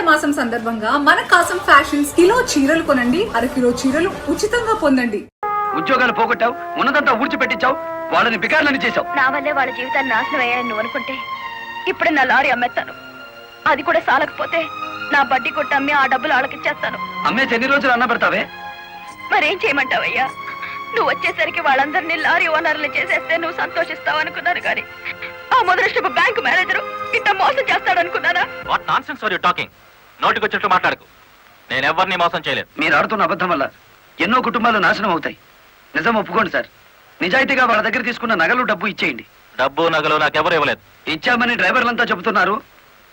ఆషాఢ మాసం సందర్భంగా మన కాసం ఫ్యాషన్స్ కిలో చీరలు కొనండి, అరకిలో చీరలు ఉచితంగా పొందండి. ఉద్యోగాలు పోగొట్టావు, ఉన్నదంతా ఊడ్చిపెట్టించావు, వాళ్ళని బికార్లని చేశావు. నా వల్లే వాళ్ళ జీవితాన్ని నాశనం అయ్యాయని నువ్వు అనుకుంటే ఇప్పుడు నా లారీ అమ్మేస్తాను. అది కూడా సాలకపోతే నా బడ్డీ కొట్టి అమ్మి ఆ డబ్బులు వాళ్ళకిచ్చేస్తాను. అమ్మేసి ఎన్ని రోజులు అన్న పెడతావే? మరేం చేయమంటావయ్యా? నువ్వు వచ్చేసరికి వాళ్ళందరినీ లారీ ఓనర్లు చేసేస్తే నువ్వు సంతోషిస్తావు అనుకున్నాను కానీ ఆ మొదలష్టపు బ్యాంకు మేనేజరు ఇట్ట మోసం చేస్తాడు అనుకున్నానా? What nonsense are you talking? నోటికొచ్చినట్టు మాట్లాడకు. నేను ఎవరిని మోసం చేయలేదు. మీరు ఆడుతున్న అబద్ధం వల్ల ఎన్నో కుటుంబాలు నాశనం అవుతాయి. నిజం ఒప్పుకోండి సార్. నిజాయితీగా వాళ్ళ దగ్గర తీసుకున్న నగలు డబ్బు ఇచ్చేయండి. డబ్బు నగలు నాకెవరు ఇవ్వలేదు. ఇచ్చామని డ్రైవర్లంతా చెబుతున్నారు,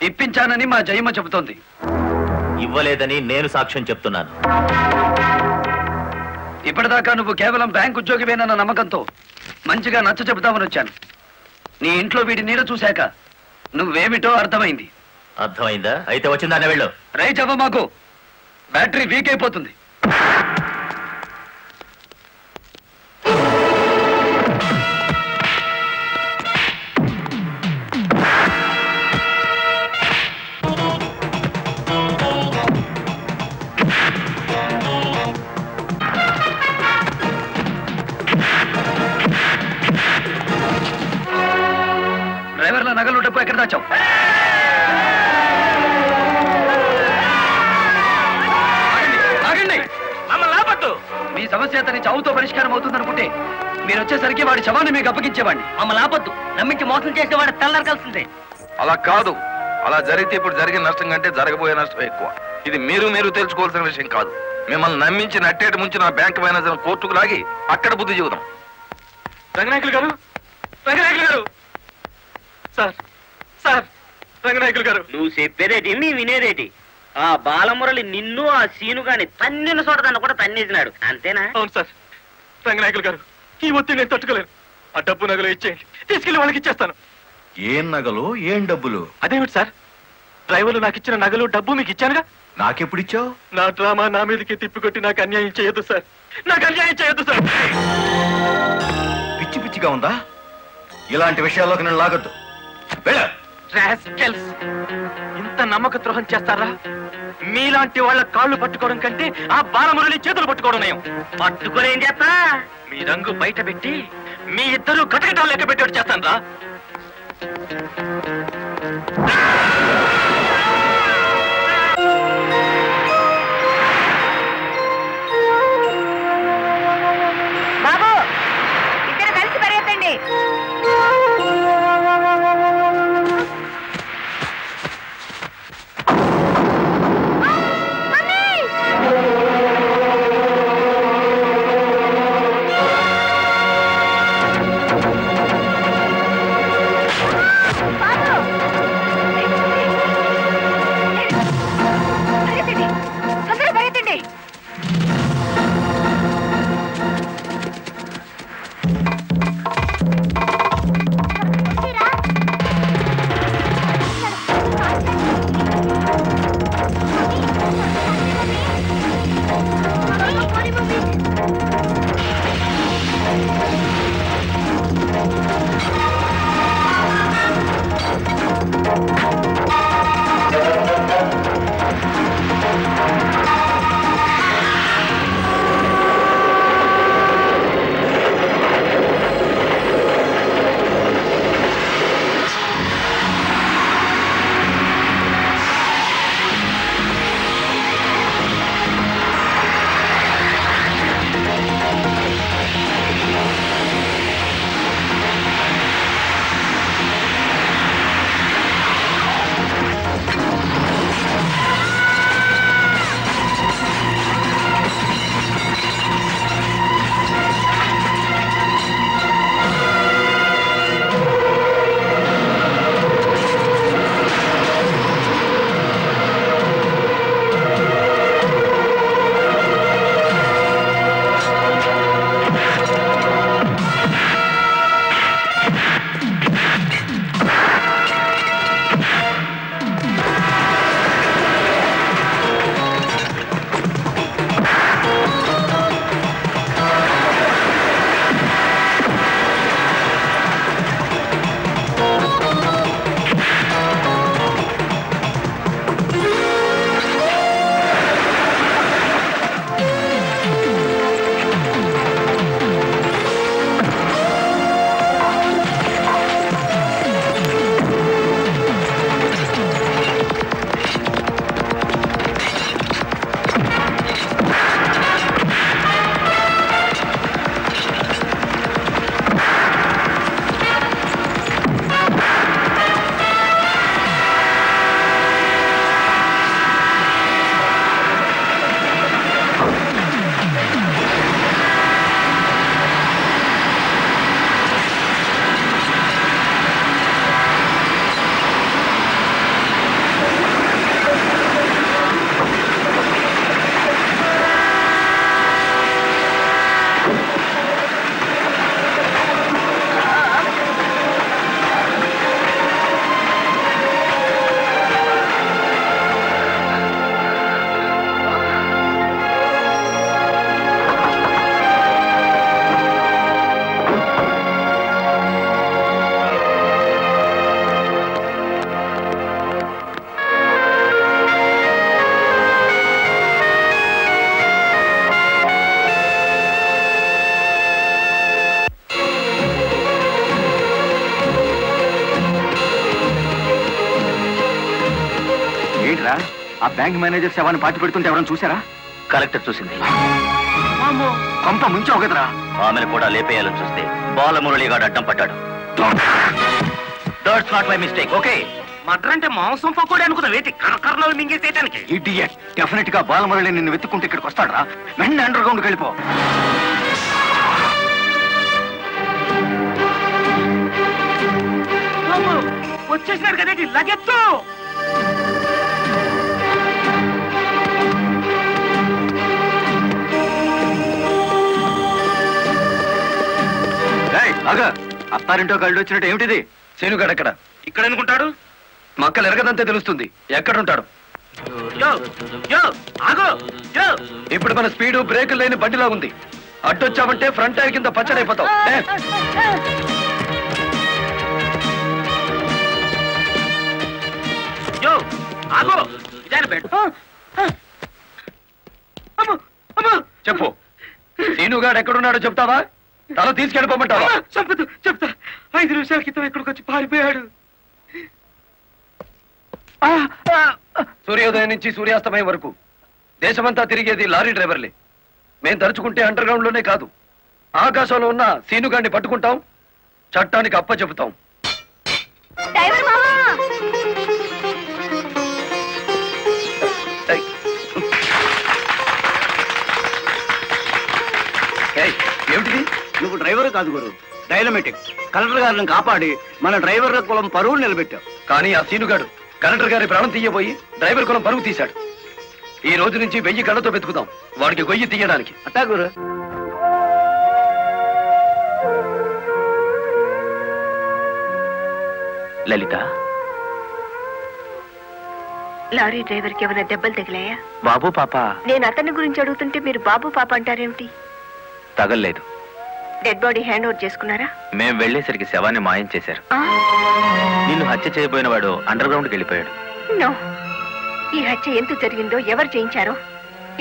ఇప్పించానని మా జయమ్మ చెబుతోంది. ఇవ్వలేదని నేను సాక్ష్యం చెప్తున్నాను. ఇప్పటిదాకా నువ్వు కేవలం బ్యాంక్ ఉద్యోగివేనన్న నమ్మకంతో మంచిగా నచ్చ చెబుతామని వచ్చాను. నీ ఇంట్లో వీడి నీడ చూశాక నువ్వేమిటో అర్థమైంది. అర్థమైందా? అయితే వచ్చిందానే వెళ్ళు. రైట్ అవ్వ, మాకు బ్యాటరీ వీక్ అయిపోతుంది. డ్రైవర్ల నగలు డబ్బు ఎక్కడ దాచావు? మీ సమస్య అతని చావుతో పరిష్కారం అవుతుందనుకుంటే మీరు వచ్చేసరికి వాడి శవాన్ని మీకు అప్పగించేవాడిని. మమ్మల్ని ఆపొద్దు. నమ్మించి మోసం చేసే వాడు తెల్లారకాల్సిందే. అలా కాదు. అలా జరిగితే ఇప్పుడు జరిగిన నష్టం కంటే జరగబోయే నష్టం ఎక్కువ. ఇది మీరు తెలుసుకోవాల్సిన విషయం కాదు. మిమ్మల్ని నమ్మించి నట్టేట ముంచి నా బ్యాంక్ మేనేజర్ కోర్టుకు లాగి అక్కడ బుద్ధి చెబుదాం. రంగనాయకులు గారు, రంగనాయకులు గారు, సార్ సార్, రంగనాయకులు గారు. నువ్వు చెప్పేదేటి మీ వినేదేటి? ఆ బాలమురళి నిన్ను ఆ సీను గాని తన్నిన చోట దాన్ని కూడా తన్నేసినాడు, అంతేనా? అవును సార్. రంగనాయకులు గారు, ఈ ఒత్తిడి నేను తట్టుకోలేను. ఆ డబ్బు నగలు ఇచ్చేయండి, తీసుకెళ్లి వాళ్ళకి ఇచ్చేస్తాను. ఏం నగలు, ఏం డబ్బులు? అదేమిటి సార్, డ్రైవర్లు నాకు ఇచ్చిన నగలు డబ్బు మీకు ఇచ్చానుగా. నాకెప్పుడిచ్చావు? నా డ్రామా నా మీదకి తిప్పికొట్టి నాకు అన్యాయం చేయొద్దు సార్. నాకు అన్యాయం చేయొద్దు సార్. పిచ్చి పిచ్చిగా ఉందా? ఇలాంటి విషయాల్లోకి నేను లాగొద్దు. వెళ్ళ. రాస్కెల్స్, ఇంత నమ్మక ద్రోహం చేస్తారా? మీలాంటి వాళ్ళ కాళ్ళు పట్టుకోవడం కంటే ఆ బాలమురళి చేతులు పట్టుకోవడం నయం. పట్టుకొని ఏం చేస్తా? మీ రంగు బయట పెట్టి మీ ఇద్దరు గటగటాలు లెక్క పెట్టేట్టు చేస్తాను రా. బాబు, ఇద్దరు కలిసి పరిగెత్తండి. ఏంట్రా ఆ బ్యాంక్ మేనేజర్ శవాన్ని పాతి పెడుతుంటే ఎవరైనా చూసారా? కలెక్టర్ చూసింది. కొంప ముంచావు కదరా. ఆమెను కూడా లేపేయాలని చూస్తే బాలమురళిగాడు అడ్డం పడ్డాడు. That's not my mistake. Okay, matar అంటే మాంసం పకోడీ అనుకున్న వేటి కర్నలు మింగేసేయటానికి. ఇడియట్. డెఫినెట్ గా బాలమురళి నిన్ను వెతుక్కుంటే ఇక్కడికి వస్తాడరా. వెంటనే అండర్ గ్రౌండ్కి వెళ్ళిపో. వచ్చేసినాడు కదేంటి లగెత్తు. అత్తారింటో కళ్ళు వచ్చినట్టు ఏమిటిది? సీనుగాడు ఎక్కడ? ఇక్కడ అనుకుంటాడు. మక్కలు ఎరగదంతే తెలుస్తుంది. ఎక్కడుంటాడు? యో యో ఆగో యో. ఇప్పుడు మన స్పీడు బ్రేకులు లేని బండిలా ఉంది. అడ్డొచ్చామంటే ఫ్రంట్ టైర్ కింద పచ్చడైపోతావు. యో ఆగో. ఇదాని బెడ్. చెప్పు, సీనుగాడు ఎక్కడున్నాడో చెప్తావా? తల తీసుకెళ్ళిపోమంటావా? చంపదు, చెప్తా. 5 నిమిషాల క్రితం ఇక్కడికి వచ్చి పారిపోయాడు. సూర్యోదయం నుంచి సూర్యాస్తమయం వరకు దేశమంతా తిరిగేది లారీ డ్రైవర్లే. మేం తలుచుకుంటే అండర్ గ్రౌండ్ లోనే కాదు, ఆకాశంలో ఉన్న సీనుగాడిని పట్టుకుంటాం, చట్టానికి అప్ప చెబుతాం. ఏమిటిది? నువ్వు డ్రైవర్ కాదు గురు, డైనమెటిక్. కలెక్టర్ గారిని కాపాడి మన డ్రైవర్ల కులం పరువు నిలబెట్టావు. కానీ ఆ సీనుగాడు కలెక్టర్ గారి ప్రాణం తీయబోయి డ్రైవర్ కులం పరుగు తీశాడు. ఈ రోజు నుంచి 1000 కళ్ళతో వెతుకుతాం వాడికి గొయ్యి తీయడానికి. అట్టా గురు. లలిత, లారీ డ్రైవర్ కి ఏమైనా దెబ్బలు తగిలాయా? బాబు పాప. నేను అతని గురించి అడుగుతుంటే మీరు బాబు పాప అంటారేమిటి? తగల్లేదు. డెడ్ బాడీ హ్యాండ్ ఓవర్ చేసుకున్నారా? మేం వెళ్లేసరికి శవాన్ని మాయం చేశారు. నిన్ను హత్య చేయబోయిన వాడు అండర్ గ్రౌండ్కి వెళ్ళిపోయాడు. నో, ఈ హత్య ఎందుకు జరిగిందో, ఎవరు చేయించారో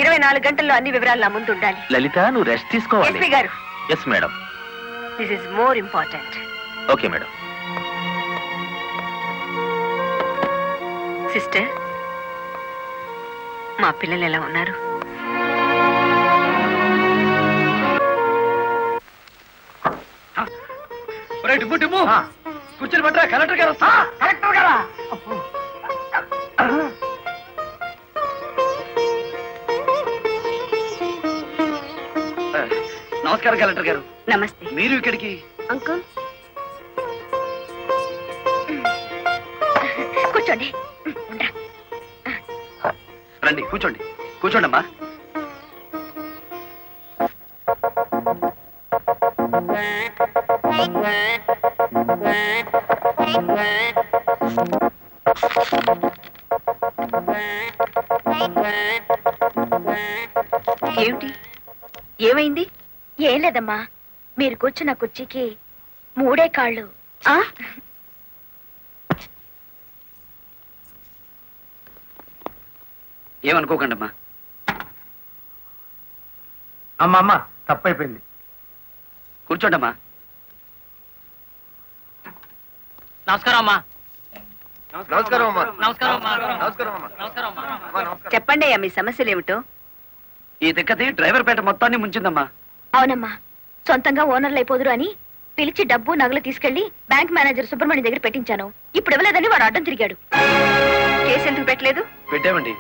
24 గంటల్లో అన్ని వివరాలు నా ముందు ఉండాలి. లలిత, నువ్వు రెస్ట్ తీసుకోవాలి. ఎస్పీ గారు. Yes madam. This is more important. Okay madam. Sister, మా పిల్లలు ఎలా ఉన్నారు? కూర్చొని పట్టరా, కలెక్టర్ గారు. కలెక్టర్ గారా? నమస్కారం కలెక్టర్ గారు. నమస్తే. మీరు ఇక్కడికి? అంకుల్ కూర్చోండి. రండి, కూర్చోండి. కూర్చోండి అమ్మా. ఏమిటి, ఏమైంది? ఏం లేదమ్మా, మీరు కూర్చున్న కుర్చీకి 3 కాళ్ళు. ఏమనుకోకండి అమ్మా. అమ్మా తప్పైపోయింది. కూర్చోండి అమ్మా. నమస్కారం అమ్మా. నమస్కారం అమ్మా. నమస్కారం అమ్మా. నమస్కారం అమ్మా. చెప్పండి అయ్యా, మీ సమస్యలు ఏమిటో. ఈ దిక్కది డ్రైవర్ పేట మొత్తాన్ని ముంచిందమ్మా. అవునమ్మా, సొంతంగా ఓనర్లు అయిపోదురు అని పిలిచి డబ్బు నగలు తీసుకెళ్లి బ్యాంక్ మేనేజర్ సుబ్రహ్మణ్యం దగ్గర పెట్టించాను. ఇప్పుడు ఇవ్వలేదని వాడు అడ్డం తిరిగాడు. కేసు ఎందుకు పెట్టలేదు? పెట్టామండి.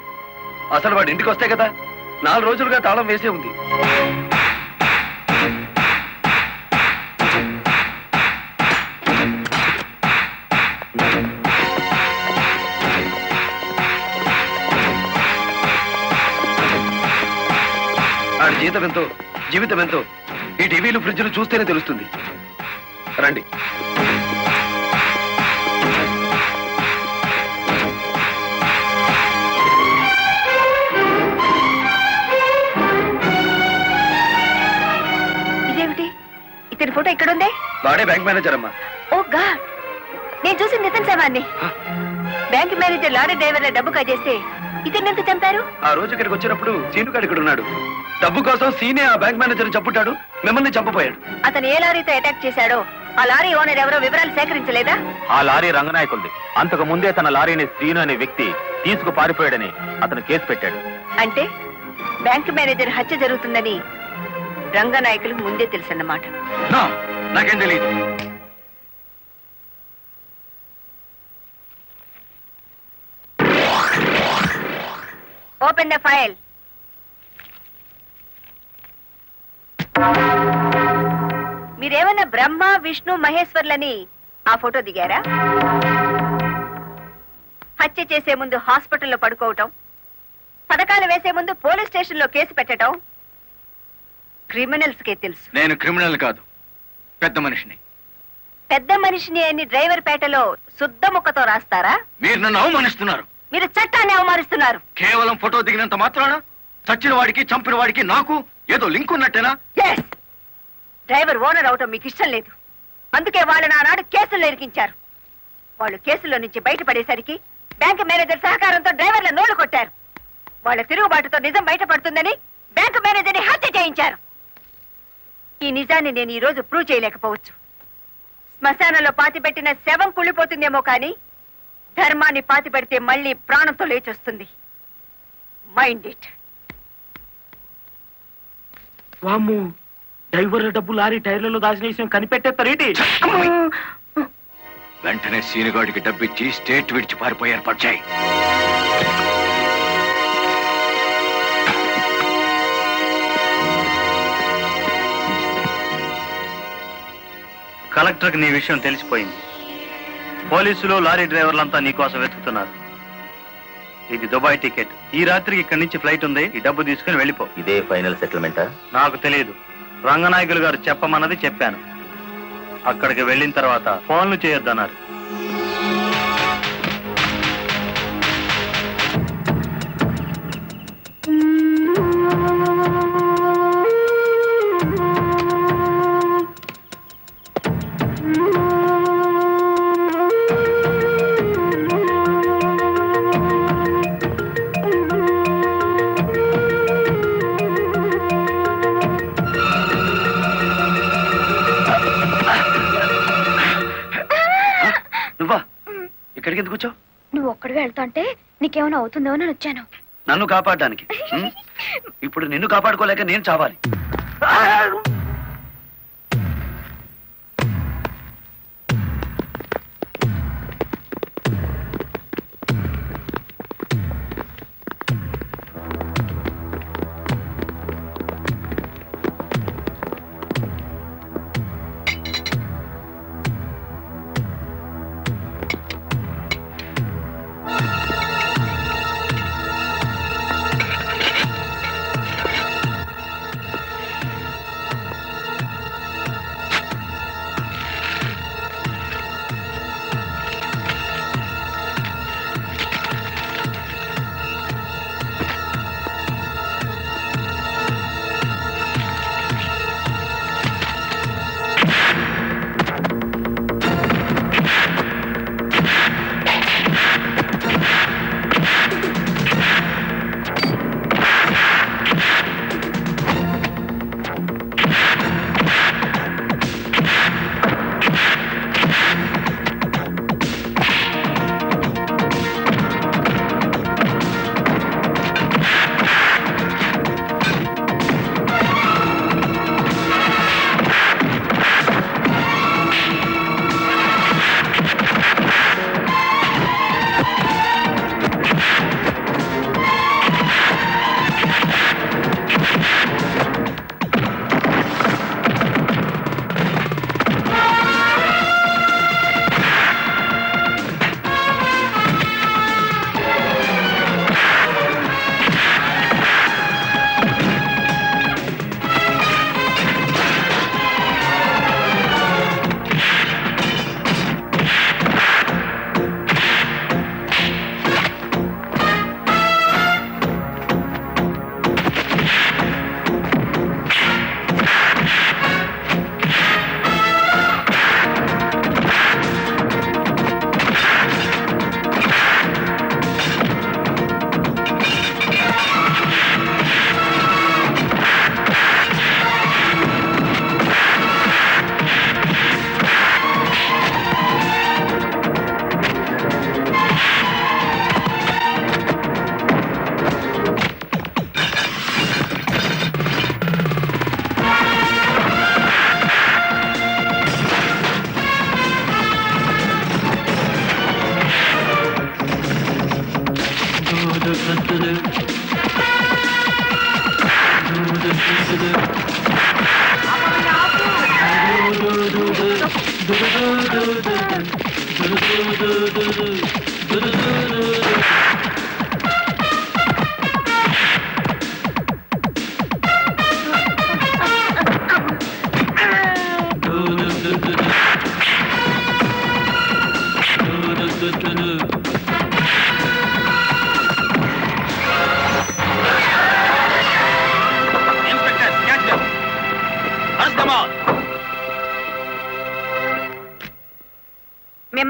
అసలు వాడు ఇంటికి వస్తే కదా, 4 రోజులుగా తాళం వేసే ఉంది. ఆడి జీతం ఎంతో, జీవితం ఎంతో ఈ టీవీలు, ఫ్రిడ్జ్లు చూస్తేనే తెలుస్తుంది. రండి. ఇదేమిటి, ఇతని ఫోటో ఇక్కడ ఉందే? వాడే బ్యాంక్ మేనేజర్ అమ్మా. ఓ గాడ్, నేను చూసింది ఇతని శవాన్ని. బ్యాంక్ మేనేజర్ లారీ డ్రైవర్ల డబ్బు కాజేస్తే ఇతన్ని ఎంత చంపారు? ఆ రోజు ఇక్కడికి వచ్చినప్పుడు సీనుగాడు ఇక్కడ ఉన్నాడు. డబ్బు కోసం సీనే ఆ బ్యాంక్ మేనేజర్ చంపుతాడు, మిమ్మల్ని చంపపోయాడు. అతను ఏ లారీతో అటాక్ చేశాడో ఆ లారీ ఓనర్ ఎవరో వివరాలు సేకరించలేదా? ఆ లారీ రంగనాయకుల్ది. అంతకు ముందే తన లారీని శ్రీను అనే వ్యక్తి తీసుకు పారిపోయాడని అతను కేసు పెట్టాడు. అంటే బ్యాంక్ మేనేజర్ హత్య జరుగుతుందని రంగనాయకులకు ముందే తెలుసన్నమాట. నా, నాకేం తెలియదు. Open the file. మీరేమన్నా బ్రహ్మ విష్ణు మహేశ్వర్లని ఆ ఫోటో దిగారా? హత్య చేసే ముందు హాస్పిటల్లో పడుకోవటం, పథకాలు వేసే ముందు పోలీస్ స్టేషన్లో కేసు పెట్టడం క్రిమినల్స్ కే తెలుసు. నేను క్రిమినల్ కాదు, పెద్ద మనిషిని. పెద్ద మనిషిని అని డ్రైవర్ పేటలో శుద్ధ ముక్కతో రాస్తారా? మీరు నన్ను అవమానిస్తున్నారు. మీరు చట్టాన్ని అవమానిస్తున్నారు. కేవలం ఫోటో దిగినంత మాత్రాన చచ్చిన వాడికి చంపిన వాడికి నాకు ఏదో లింక్ ఉన్నట్టేనా? Yes! డ్రైవర్ ఓనర్ అవటం మీకు ఇష్టం లేదు. అందుకే వాళ్ళని ఆనాడు కేసుల్లో ఇరికించారు. వాళ్ళు కేసులో నుంచి బయటపడేసరికి బ్యాంక్ మేనేజర్ సహకారంతో డ్రైవర్ల నోళ్లు కొట్టారు. వాళ్ళ తిరుగుబాటుతో నిజం బయటపడుతుందని బ్యాంక్ మేనేజర్ని హత్య చేయించారు. ఈ నిజాన్ని నేను ఈ రోజు ప్రూవ్ చేయలేకపోవచ్చు. శ్మశానంలో పాతిపెట్టిన శవం కుళ్ళిపోతుందేమో కానీ ధర్మాన్ని పాతిపెడితే మళ్ళీ ప్రాణంతో లేచొస్తుంది. Mind it. వామ్ము, డ్రైవర్ల డబ్బు లారీ టైర్లలో దాచిన విషయం కనిపెట్టేస్తారేంటి? వెంటనే సీనుగాడికి డబ్బిచ్చి స్టేట్ విడిచి పారిపోయి ఏర్పాటు చేయి. కలెక్టర్కి నీ విషయం తెలిసిపోయింది. పోలీసులు లారీ డ్రైవర్లంతా నీకోసం వెతుకుతున్నారు. ఇది దుబాయ్ టికెట్. ఈ రాత్రికి ఇక్కడి నుంచి ఫ్లైట్ ఉంది. ఈ డబ్బు తీసుకుని వెళ్ళిపో. ఇదే ఫైనల్ సెటిల్మెంటా? నాకు తెలియదు. రంగనాయకులు గారు చెప్పమన్నది చెప్పాను. అక్కడికి వెళ్ళిన తర్వాత ఫోన్లు చేయొద్దన్నారు. నువ్వా ఇక్కడికి ఎందుకు వచ్చావు? నువ్వు ఒక్కడిగా వెళ్తుంటే నీకేమైనా అవుతుందో అని వచ్చాను. నన్ను కాపాడడానికి. ఇప్పుడు నిన్ను కాపాడుకోలేక నేను చావాలి.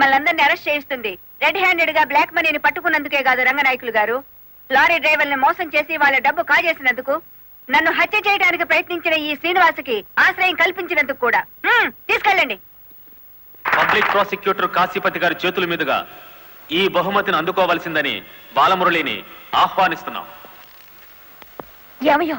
మిమ్మల్ని అందరినీ అరెస్ట్ చేయిస్తుంది. రెడ్ హ్యాండెడ్ గా బ్లాక్ మనీని పట్టుకున్నందుకే కాదు రంగనాయకులు గారు, లారీ డ్రైవర్లను మోసం చేసి వాళ్ళ డబ్బు కాజేసినందుకు, నన్ను హత్య చేయడానికి ప్రయత్నించిన ఈ శ్రీనివాసుకి ఆశ్రయం కల్పించినందుకు కూడా. తీసుకెళ్ళండి. పబ్లిక్ ప్రాసిక్యూటర్ కాశీపతి గారి చేతుల మీదుగా ఈ బహుమతిని అందుకోవలసిందని బాలమురళిని ఆహ్వానిస్తున్నాం. ఏమయ్యో?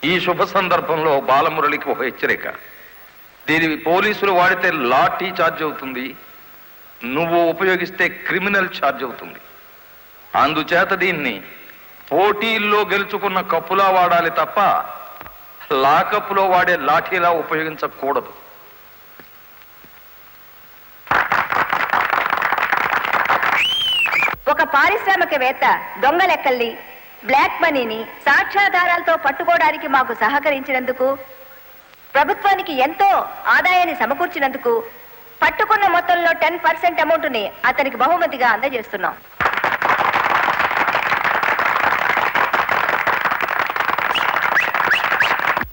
ఈ శుభ సందర్భంలో బాలమురళికి ఒక హెచ్చరిక. దీని పోలీసులు వాడితే లాఠీ ఛార్జ్ అవుతుంది, నువ్వు ఉపయోగిస్తే క్రిమినల్ ఛార్జ్ అవుతుంది. అందుచేత దీన్ని పోటీల్లో గెలుచుకున్న కప్పులా వాడాలి తప్ప లాకప్పులో వాడే లాఠీలా ఉపయోగించకూడదు. ఒక పారిశ్రామికవేత్త దొంగ లెక్కల్ని, బ్లాక్ మనీని సాక్ష్యాధారాలతో పట్టుకోవడానికి మాకు సహకరించినందుకు, ప్రభుత్వానికి ఎంతో ఆదాయాన్ని సమకూర్చినందుకు పట్టుకున్న మొత్తంలో 10% అమౌంట్ని అతనికి బహుమతిగా అందజేస్తున్నాం.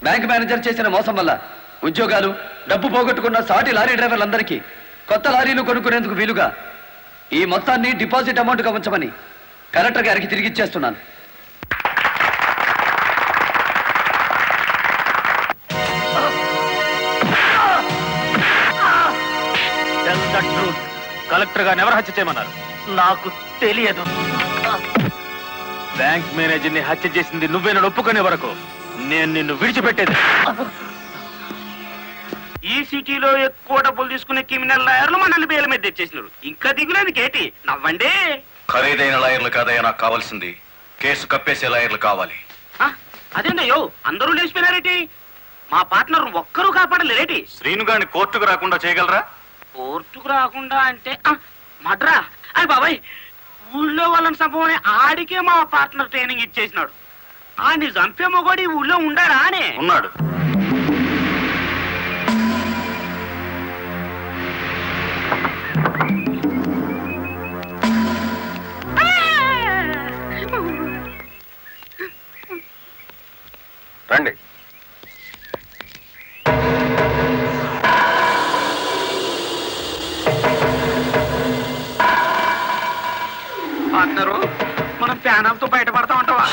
బ్యాంక్ మేనేజర్ చేసిన మోసం వల్ల ఉద్యోగాలు, డబ్బు పోగొట్టుకున్న సాటి లారీ డ్రైవర్లందరికీ కొత్త లారీలు కొనుక్కునేందుకు వీలుగా ఈ మొత్తాన్ని డిపాజిట్ అమౌంట్గా ఉంచమని కలెక్టర్ గారికి తిరిగిచ్చేస్తున్నాను. కలెక్టర్ గారిని ఎవరు హత్య చేయమన్నారు? నాకు తెలియదు. బ్యాంక్ మేనేజర్ ని హత్య చేసింది నువ్వేనని ఒప్పుకునే వరకు నేను నిన్ను విడిచిపెట్టేది. ఈ సిటీలో ఎక్కువ డబ్బులు తీసుకునే క్రిమినల్ లాయర్లు మనల్ని బేల మీద తెచ్చేసినారు. ఇంకా దిగులేదు కేటి, నవ్వండి. ఖరీదైన లాయర్లు కాదయ్యా నాకు కావాల్సింది, కేసు కప్పేసే లాయర్లు కావాలి. అదేందయ్యో అందరూ లేచిపోయినారేటి? మా పార్ట్నర్ ఒక్కరూ కాపాడలేరేటి? శ్రీనుగాని కోర్టుకు రాకుండా చేయగలరా? కోర్టుకు రాకుండా అంటే మడ్రా అని బాబాయ్, ఊళ్ళో వాళ్ళని చంపమని ఆడికే మా పార్ట్నర్ ట్రైనింగ్ ఇచ్చేసినాడు. ఆడిని చంపే మొగోడి ఊళ్ళో ఉండాడా అని? ఉన్నాడు. రండి. పార్ట్నరు మనం ప్యానల్తో బయటపడతా ఉంటావా?